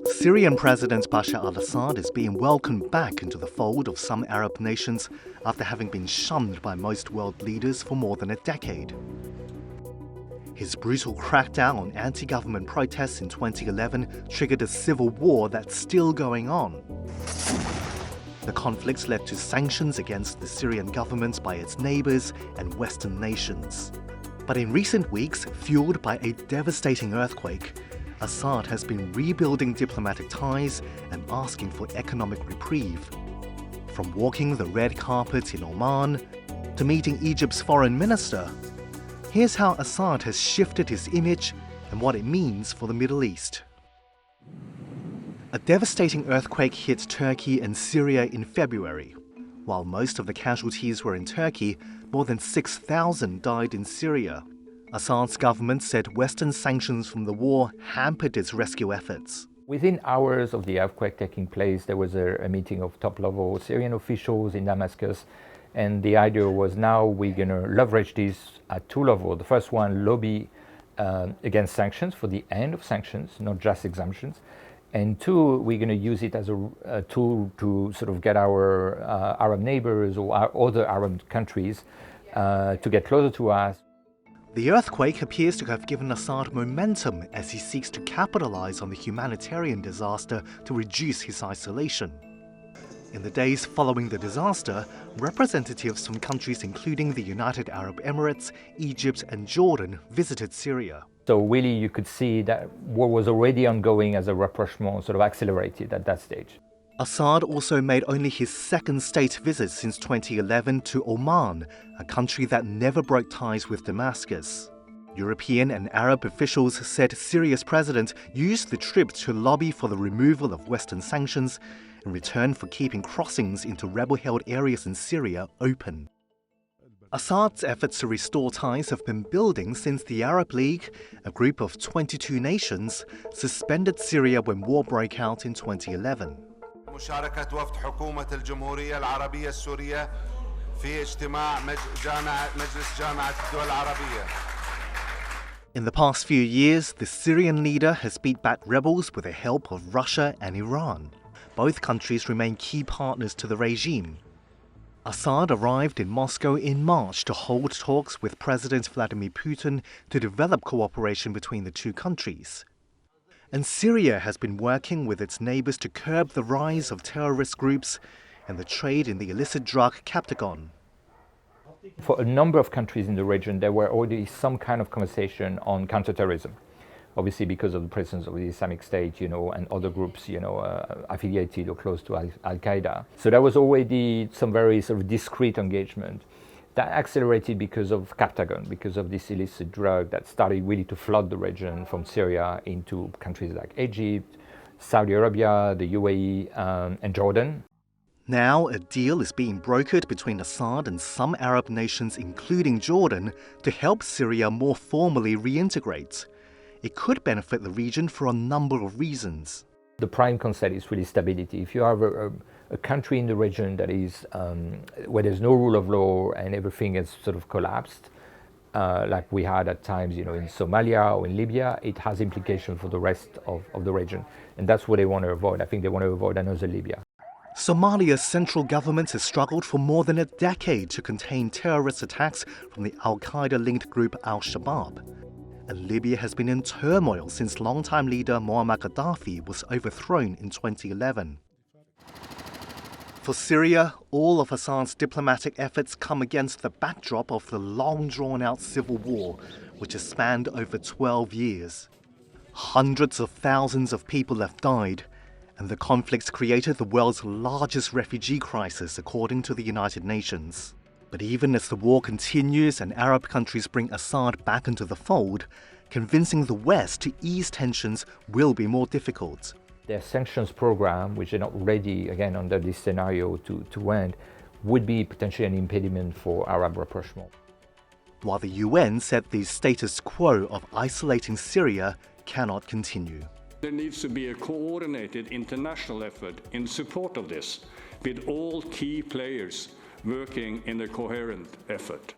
Syrian President Bashar al Assad is being welcomed back into the fold of some Arab nations after having been shunned by most world leaders for more than a decade. His brutal crackdown on anti-government protests in 2011 triggered a civil war that's still going on. The conflicts led to sanctions against the Syrian government by its neighbors and Western nations. But in recent weeks, fueled by a devastating earthquake, Assad has been rebuilding diplomatic ties and asking for economic reprieve. From walking the red carpet in Oman to meeting Egypt's foreign minister, here's how Assad has shifted his image and what it means for the Middle East. A devastating earthquake hit Turkey and Syria in February. While most of the casualties were in Turkey, more than 6,000 died in Syria. Assad's government said Western sanctions from the war hampered its rescue efforts. Within hours of the earthquake taking place, there was a meeting of top-level Syrian officials in Damascus, and the idea was now we're going to leverage this at two levels. The first one, lobby against sanctions, for the end of sanctions, not just exemptions. And two, we're going to use it as a tool to sort of get our Arab neighbors or our other Arab countries to get closer to us. The earthquake appears to have given Assad momentum as he seeks to capitalize on the humanitarian disaster to reduce his isolation. In the days following the disaster, representatives from countries including the United Arab Emirates, Egypt, and Jordan visited Syria. So really you could see that what was already ongoing as a rapprochement sort of accelerated at that stage. Assad also made only his second state visit since 2011 to Oman, a country that never broke ties with Damascus. European and Arab officials said Syria's president used the trip to lobby for the removal of Western sanctions in return for keeping crossings into rebel-held areas in Syria open. Assad's efforts to restore ties have been building since the Arab League, a group of 22 nations, suspended Syria when war broke out in 2011. مشاركة وفد حكومة الجمهورية العربية السورية في اجتماع مجلس جامعة الدول العربية. In the past few years, the Syrian leader has beat back rebels with the help of Russia and Iran. Both countries remain key partners to the regime. Assad arrived in Moscow in March to hold talks with President Vladimir Putin to develop cooperation between the two countries. And Syria has been working with its neighbors to curb the rise of terrorist groups and the trade in the illicit drug Captagon. For a number of countries in the region, there were already some kind of conversation on counterterrorism. Obviously because of the presence of the Islamic State, and other groups, affiliated or close to Al-Qaeda. So there was already some very sort of discreet engagement. That accelerated because of Captagon, because of this illicit drug that started really to flood the region from Syria into countries like Egypt, Saudi Arabia, the UAE, and Jordan. Now a deal is being brokered between Assad and some Arab nations, including Jordan, to help Syria more formally reintegrate. It could benefit the region for a number of reasons. The prime concept is really stability. If you have a country in the region that is where there's no rule of law and everything has sort of collapsed, like we had at times, in Somalia or in Libya, it has implications for the rest of the region. And that's what they want to avoid. I think they want to avoid another Libya. Somalia's central government has struggled for more than a decade to contain terrorist attacks from the Al-Qaeda-linked group Al-Shabaab. And Libya has been in turmoil since longtime leader Muammar Gaddafi was overthrown in 2011. For Syria, all of Assad's diplomatic efforts come against the backdrop of the long-drawn-out civil war, which has spanned over 12 years. Hundreds of thousands of people have died, and the conflict's created the world's largest refugee crisis, according to the United Nations. But even as the war continues and Arab countries bring Assad back into the fold, convincing the West to ease tensions will be more difficult. Their sanctions program, which are not ready, again, under this scenario to end, would be potentially an impediment for Arab rapprochement. While the UN said the status quo of isolating Syria cannot continue. There needs to be a coordinated international effort in support of this, with all key players working in a coherent effort.